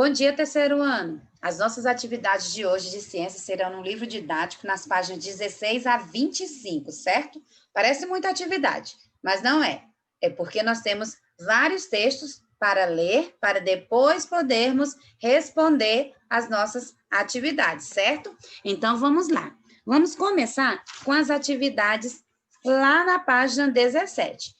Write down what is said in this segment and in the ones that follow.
Bom dia, terceiro ano. As nossas atividades de hoje de ciência serão no livro didático nas páginas 16 a 25, certo? Parece muita atividade, mas não é. É porque nós temos vários textos para ler, para depois podermos responder as nossas atividades, certo? Então, vamos lá. Vamos começar com as atividades lá na página 17.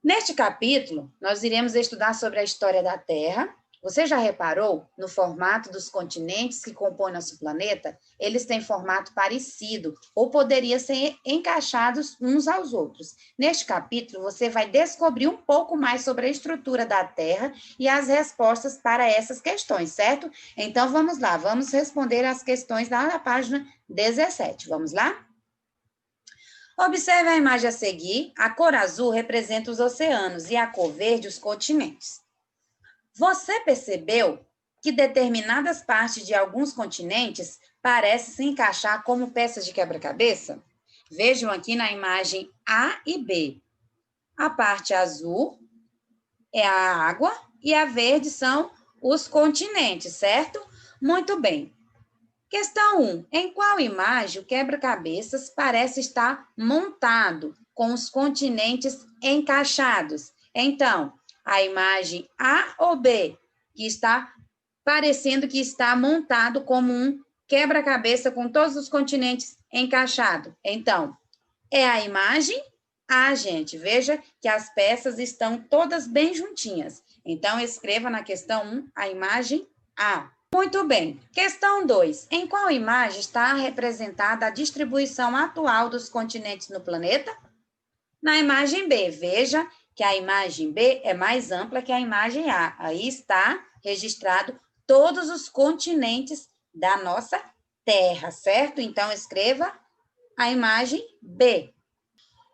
Neste capítulo, nós iremos estudar sobre a história da Terra. Você já reparou no formato dos continentes que compõem nosso planeta? Eles têm formato parecido ou poderiam ser encaixados uns aos outros. Neste capítulo, você vai descobrir um pouco mais sobre a estrutura da Terra e as respostas para essas questões, certo? Então, vamos lá, vamos responder as questões lá na página 17. Vamos lá? Observe a imagem a seguir. A cor azul representa os oceanos e a cor verde os continentes. Você percebeu que determinadas partes de alguns continentes parecem se encaixar como peças de quebra-cabeça? Vejam aqui na imagem A e B. A parte azul é a água e a verde são os continentes, certo? Muito bem. Questão 1. Em qual imagem o quebra-cabeças parece estar montado com os continentes encaixados? Então, a imagem A ou B, que está parecendo que está montado como um quebra-cabeça com todos os continentes encaixados. Então, é a imagem A, gente. Veja que as peças estão todas bem juntinhas. Então, escreva na questão 1 a imagem A. Muito bem. Questão 2. Em qual imagem está representada a distribuição atual dos continentes no planeta? Na imagem B. Veja que a imagem B é mais ampla que a imagem A. Aí está registrado todos os continentes da nossa Terra, certo? Então, escreva a imagem B.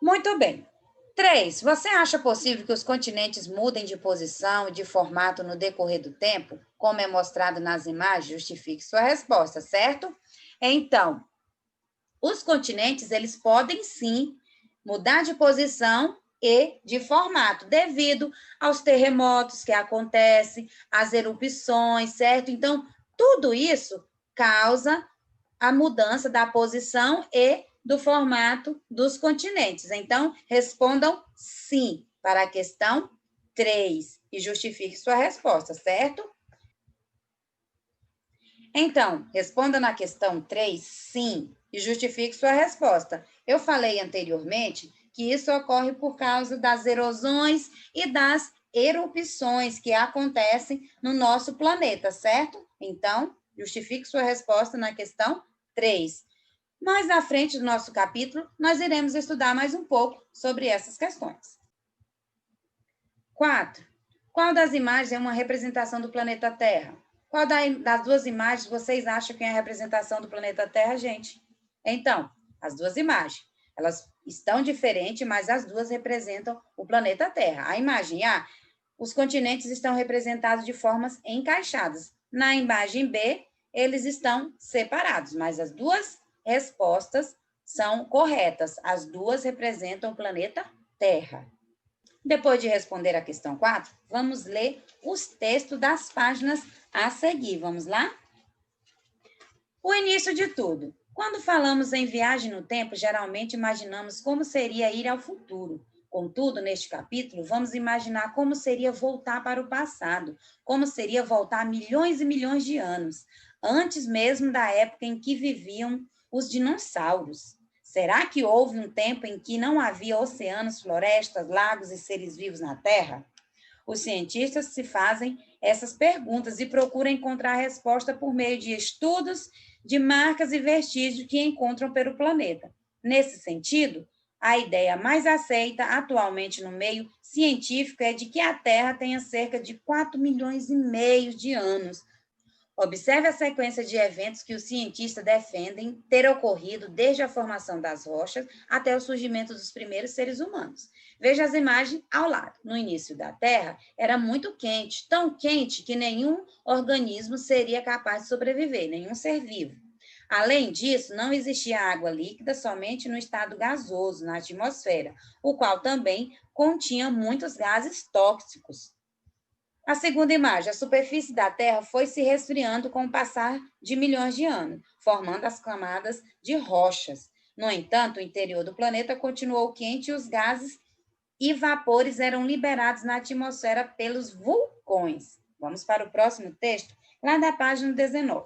Muito bem. 3. Você acha possível que os continentes mudem de posição e de formato no decorrer do tempo, como é mostrado nas imagens? Justifique sua resposta, certo? Então, os continentes, eles podem sim mudar de posição e de formato, devido aos terremotos que acontecem, às erupções, certo? Então, tudo isso causa a mudança da posição e do formato dos continentes. Então, respondam sim para a questão 3 e justifique sua resposta, certo? Então, responda na questão 3, sim, e justifique sua resposta. Eu falei anteriormente que isso ocorre por causa das erosões e das erupções que acontecem no nosso planeta, certo? Então, justifique sua resposta na questão 3. Mais à frente do nosso capítulo, nós iremos estudar mais um pouco sobre essas questões. 4. Qual das imagens é uma representação do planeta Terra? Qual das duas imagens vocês acham que é a representação do planeta Terra, gente? Então, as duas imagens. Elas estão diferentes, mas as duas representam o planeta Terra. A imagem A, os continentes estão representados de formas encaixadas. Na imagem B, eles estão separados, mas as duas respostas são corretas. As duas representam o planeta Terra. Depois de responder a questão 4, vamos ler os textos das páginas a seguir. Vamos lá? O início de tudo. Quando falamos em viagem no tempo, geralmente imaginamos como seria ir ao futuro. Contudo, neste capítulo, vamos imaginar como seria voltar para o passado, como seria voltar milhões e milhões de anos, antes mesmo da época em que viviam os dinossauros. Será que houve um tempo em que não havia oceanos, florestas, lagos e seres vivos na Terra? Os cientistas se fazem essas perguntas e procuram encontrar a resposta por meio de estudos, de marcas e vestígios que encontram pelo planeta. Nesse sentido, a ideia mais aceita atualmente no meio científico é de que a Terra tenha cerca de 4,5 milhões de anos. Observe a sequência de eventos que os cientistas defendem ter ocorrido desde a formação das rochas até o surgimento dos primeiros seres humanos. Veja as imagens ao lado. No início da Terra, era muito quente, tão quente que nenhum organismo seria capaz de sobreviver, nenhum ser vivo. Além disso, não existia água líquida somente no estado gasoso, na atmosfera, o qual também continha muitos gases tóxicos. A segunda imagem, a superfície da Terra foi se resfriando com o passar de milhões de anos, formando as camadas de rochas. No entanto, o interior do planeta continuou quente e os gases e vapores eram liberados na atmosfera pelos vulcões. Vamos para o próximo texto, lá da página 19.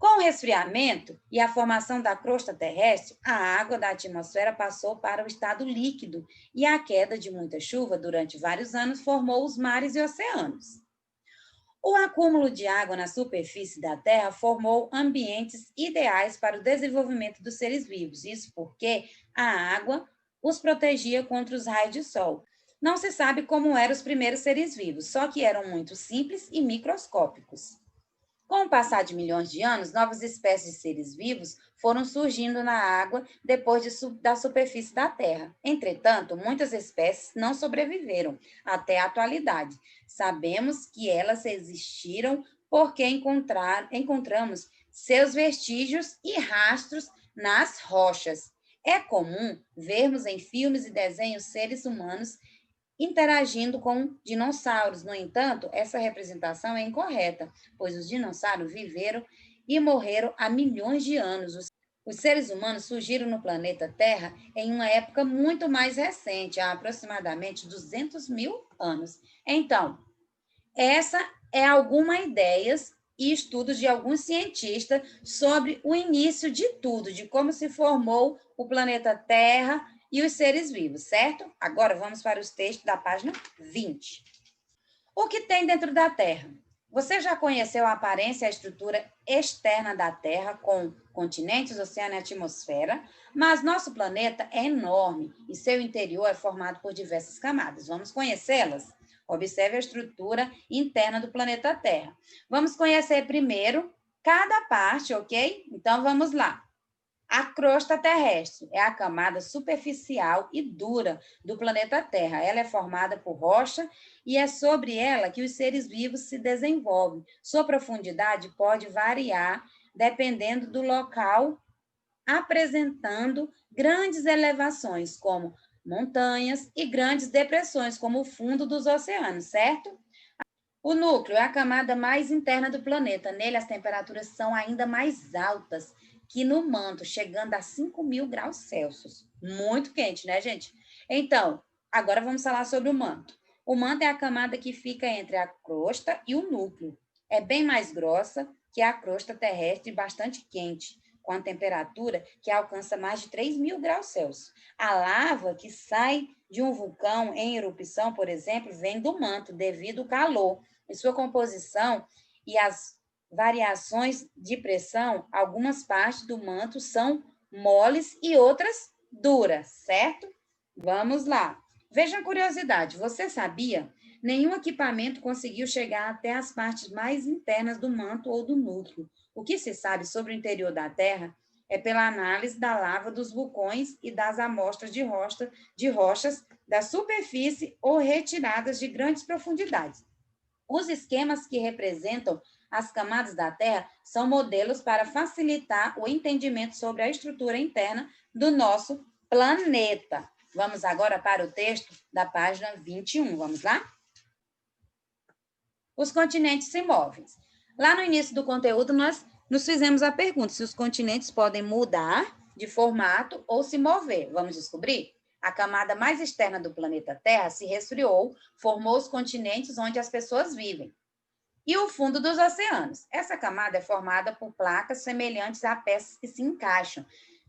Com o resfriamento e a formação da crosta terrestre, a água da atmosfera passou para o estado líquido e a queda de muita chuva durante vários anos formou os mares e oceanos. O acúmulo de água na superfície da Terra formou ambientes ideais para o desenvolvimento dos seres vivos, isso porque a água os protegia contra os raios de sol. Não se sabe como eram os primeiros seres vivos, só que eram muito simples e microscópicos. Com o passar de milhões de anos, novas espécies de seres vivos foram surgindo na água depois da superfície da Terra. Entretanto, muitas espécies não sobreviveram até a atualidade. Sabemos que elas existiram porque encontramos seus vestígios e rastros nas rochas. É comum vermos em filmes e desenhos seres humanos interagindo com dinossauros. No entanto, essa representação é incorreta, pois os dinossauros viveram e morreram há milhões de anos. Os seres humanos surgiram no planeta Terra em uma época muito mais recente, há aproximadamente 200 mil anos. Então, essa é alguma ideias e estudos de alguns cientistas sobre o início de tudo, de como se formou o planeta Terra e os seres vivos, certo? Agora vamos para os textos da página 20. O que tem dentro da Terra? Você já conheceu a aparência e a estrutura externa da Terra, com continentes, oceano e atmosfera, mas nosso planeta é enorme e seu interior é formado por diversas camadas. Vamos conhecê-las? Observe a estrutura interna do planeta Terra. Vamos conhecer primeiro cada parte, ok? Então vamos lá. A crosta terrestre é a camada superficial e dura do planeta Terra. Ela é formada por rocha e é sobre ela que os seres vivos se desenvolvem. Sua profundidade pode variar dependendo do local, apresentando grandes elevações, como montanhas, e grandes depressões, como o fundo dos oceanos, certo? O núcleo é a camada mais interna do planeta. Nele, as temperaturas são ainda mais altas que no manto, chegando a 5.000 graus Celsius. Muito quente, né, gente? Então, agora vamos falar sobre o manto. O manto é a camada que fica entre a crosta e o núcleo. É bem mais grossa que a crosta terrestre e bastante quente, com a temperatura que alcança mais de 3.000 graus Celsius. A lava que sai de um vulcão em erupção, por exemplo, vem do manto devido ao calor. Em sua composição e as variações de pressão, algumas partes do manto são moles e outras duras, certo? Vamos lá. Veja a curiosidade, você sabia? Nenhum equipamento conseguiu chegar até as partes mais internas do manto ou do núcleo. O que se sabe sobre o interior da Terra é pela análise da lava dos vulcões e das amostras de rochas da superfície ou retiradas de grandes profundidades. Os esquemas que representam as camadas da Terra são modelos para facilitar o entendimento sobre a estrutura interna do nosso planeta. Vamos agora para o texto da página 21. Vamos lá? Os continentes se movem. Lá no início do conteúdo, nós nos fizemos a pergunta se os continentes podem mudar de formato ou se mover. Vamos descobrir? A camada mais externa do planeta Terra se resfriou, formou os continentes onde as pessoas vivem. E o fundo dos oceanos. Essa camada é formada por placas semelhantes a peças que se encaixam,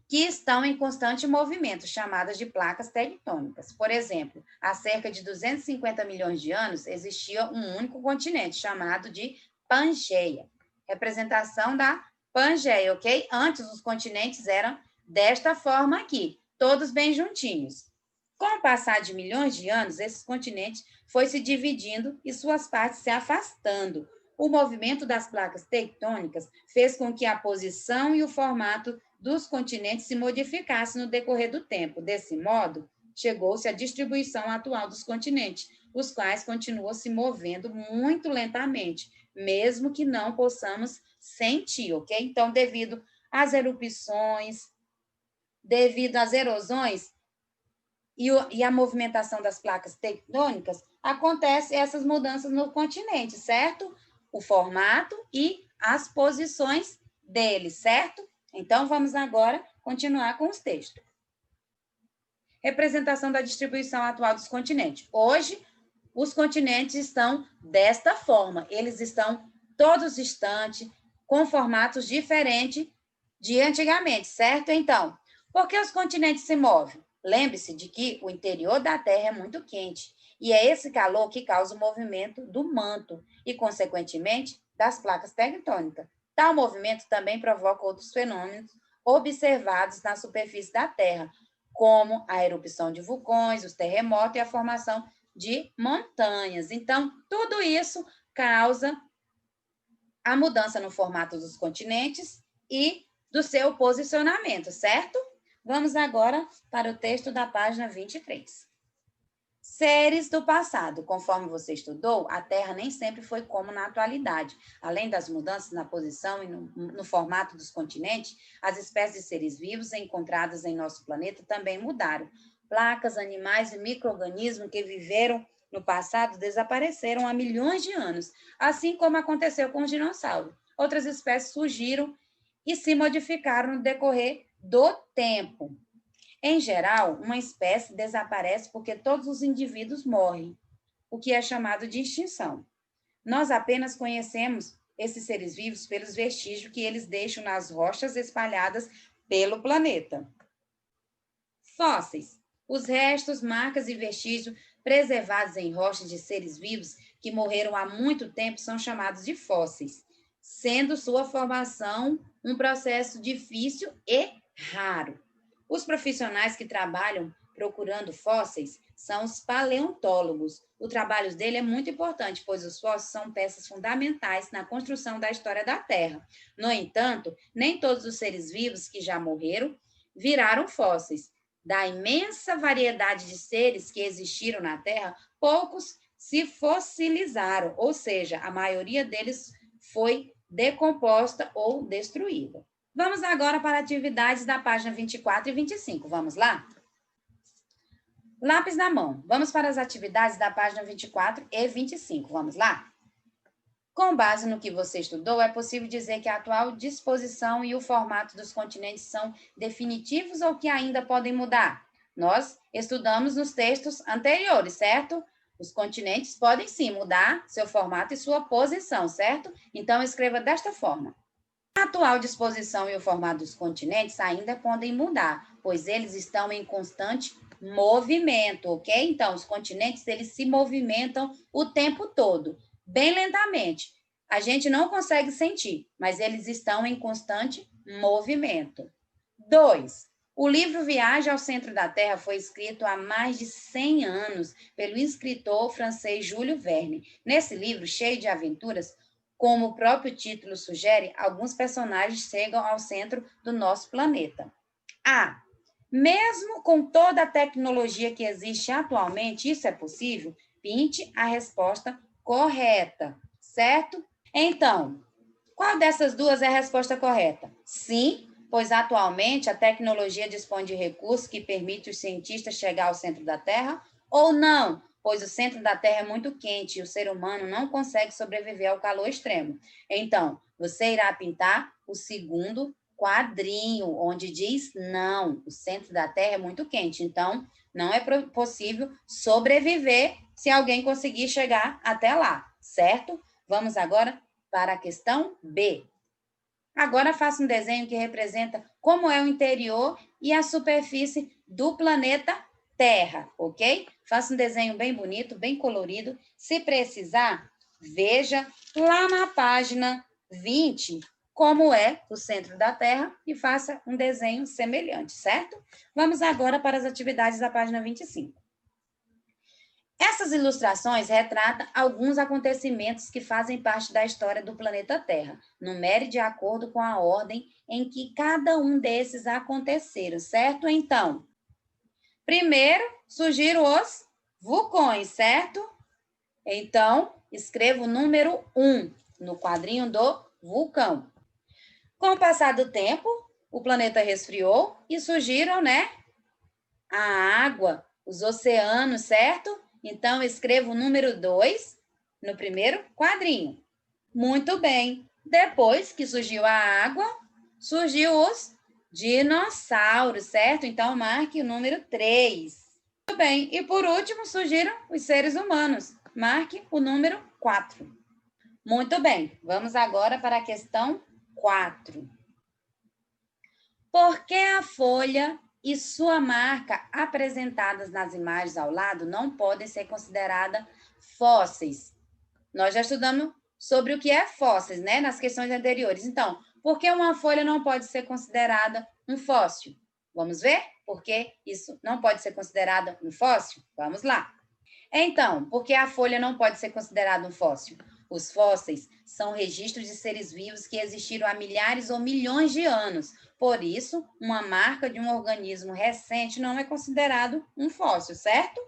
que estão em constante movimento, chamadas de placas tectônicas. Por exemplo, há cerca de 250 milhões de anos existia um único continente, chamado de Pangeia. Representação da Pangeia, ok? Antes, os continentes eram desta forma aqui, todos bem juntinhos. Com o passar de milhões de anos, esses continentes foi se dividindo e suas partes se afastando. O movimento das placas tectônicas fez com que a posição e o formato dos continentes se modificassem no decorrer do tempo. Desse modo, chegou-se à distribuição atual dos continentes, os quais continuam se movendo muito lentamente, mesmo que não possamos sentir, ok? Então, devido às erupções, devido às erosões, e a movimentação das placas tectônicas, acontece essas mudanças no continente, certo? O formato e as posições deles, certo? Então, vamos agora continuar com os textos. Representação da distribuição atual dos continentes. Hoje, os continentes estão desta forma. Eles estão todos distantes, com formatos diferentes de antigamente, certo? Então, por que os continentes se movem? Lembre-se de que o interior da Terra é muito quente, e é esse calor que causa o movimento do manto e, consequentemente, das placas tectônicas. Tal movimento também provoca outros fenômenos observados na superfície da Terra, como a erupção de vulcões, os terremotos e a formação de montanhas. Então, tudo isso causa a mudança no formato dos continentes e do seu posicionamento, certo? Vamos agora para o texto da página 23. Seres do passado. Conforme você estudou, a Terra nem sempre foi como na atualidade. Além das mudanças na posição e no formato dos continentes, as espécies de seres vivos encontradas em nosso planeta também mudaram. Placas, animais e micro-organismos que viveram no passado desapareceram há milhões de anos, assim como aconteceu com os dinossauros. Outras espécies surgiram e se modificaram no decorrer do tempo. Em geral, uma espécie desaparece porque todos os indivíduos morrem, o que é chamado de extinção. Nós apenas conhecemos esses seres vivos pelos vestígios que eles deixam nas rochas espalhadas pelo planeta. Fósseis. Os restos, marcas e vestígios preservados em rochas de seres vivos que morreram há muito tempo são chamados de fósseis, sendo sua formação um processo difícil e raro. Os profissionais que trabalham procurando fósseis são os paleontólogos. O trabalho dele é muito importante, pois os fósseis são peças fundamentais na construção da história da Terra. No entanto, nem todos os seres vivos que já morreram viraram fósseis. Da imensa variedade de seres que existiram na Terra, poucos se fossilizaram, ou seja, a maioria deles foi decomposta ou destruída. Vamos agora para atividades da página 24 e 25. Vamos lá? Lápis na mão. Vamos para as atividades da página 24 e 25. Vamos lá? Com base no que você estudou, é possível dizer que a atual disposição e o formato dos continentes são definitivos ou que ainda podem mudar? Nós estudamos nos textos anteriores, certo? Os continentes podem sim mudar seu formato e sua posição, certo? Então, escreva desta forma. A atual disposição e o formato dos continentes ainda podem mudar, pois eles estão em constante movimento, ok? Então, os continentes, eles se movimentam o tempo todo, bem lentamente. A gente não consegue sentir, mas eles estão em constante movimento. 2. O livro Viagem ao Centro da Terra foi escrito há mais de 100 anos pelo escritor francês Júlio Verne. Nesse livro, cheio de aventuras, como o próprio título sugere, alguns personagens chegam ao centro do nosso planeta. A. Mesmo com toda a tecnologia que existe atualmente, isso é possível? Pinte a resposta correta, certo? Então, qual dessas duas é a resposta correta? Sim, pois atualmente a tecnologia dispõe de recursos que permitem os cientistas chegar ao centro da Terra, ou não, pois o centro da Terra é muito quente e o ser humano não consegue sobreviver ao calor extremo. Então, você irá pintar o segundo quadrinho, onde diz não, o centro da Terra é muito quente, então não é possível sobreviver se alguém conseguir chegar até lá, certo? Vamos agora para a questão B. Agora faça um desenho que representa como é o interior e a superfície do planeta Terra, ok? Faça um desenho bem bonito, bem colorido. Se precisar, veja lá na página 20 como é o centro da Terra e faça um desenho semelhante, certo? Vamos agora para as atividades da página 25. Essas ilustrações retratam alguns acontecimentos que fazem parte da história do planeta Terra. Numere de acordo com a ordem em que cada um desses aconteceram, certo? Então, primeiro surgiram os vulcões, certo? Então, escreva o número 1 no quadrinho do vulcão. Com o passar do tempo, o planeta resfriou e surgiram, a água os oceanos, certo? Então, escrevo o número 2 no primeiro quadrinho. Muito bem. Depois que surgiu a água, surgiu os dinossauros, certo? Então, marque o número 3. Muito bem. E por último, surgiram os seres humanos. Marque o número 4. Muito bem. Vamos agora para a questão 4. Por que a folha e sua marca apresentadas nas imagens ao lado não podem ser consideradas fósseis? Nós já estudamos sobre o que é fósseis, né, nas questões anteriores. Então, por que uma folha não pode ser considerada um fóssil? Vamos ver por que isso não pode ser considerado um fóssil? Vamos lá. Então, por que a folha não pode ser considerada um fóssil? Os fósseis são registros de seres vivos que existiram há milhares ou milhões de anos. Por isso, uma marca de um organismo recente não é considerado um fóssil, certo?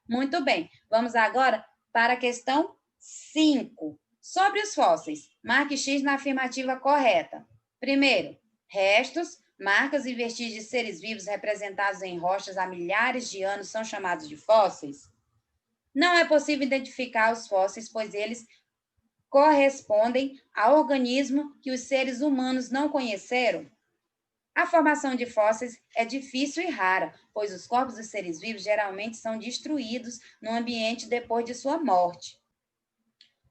Muito bem. Vamos agora para a questão 5. Sobre os fósseis, marque X na afirmativa correta. Primeiro, restos, marcas e vestígios de seres vivos representados em rochas há milhares de anos são chamados de fósseis? Não é possível identificar os fósseis, pois eles correspondem a organismos que os seres humanos não conheceram. A formação de fósseis é difícil e rara, pois os corpos dos seres vivos geralmente são destruídos no ambiente depois de sua morte.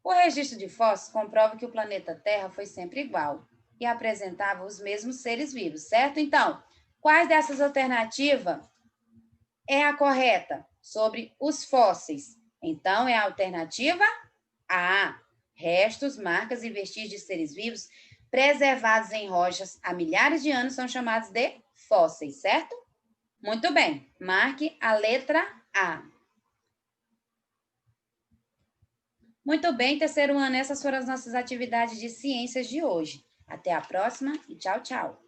O registro de fósseis comprova que o planeta Terra foi sempre igual e apresentava os mesmos seres vivos, certo? Então, quais dessas alternativas é a correta sobre os fósseis? Então, é a alternativa A. Restos, marcas e vestígios de seres vivos preservados em rochas há milhares de anos são chamados de fósseis, certo? Muito bem, marque a letra A. Muito bem, terceiro ano, essas foram as nossas atividades de ciências de hoje. Até a próxima e tchau, tchau.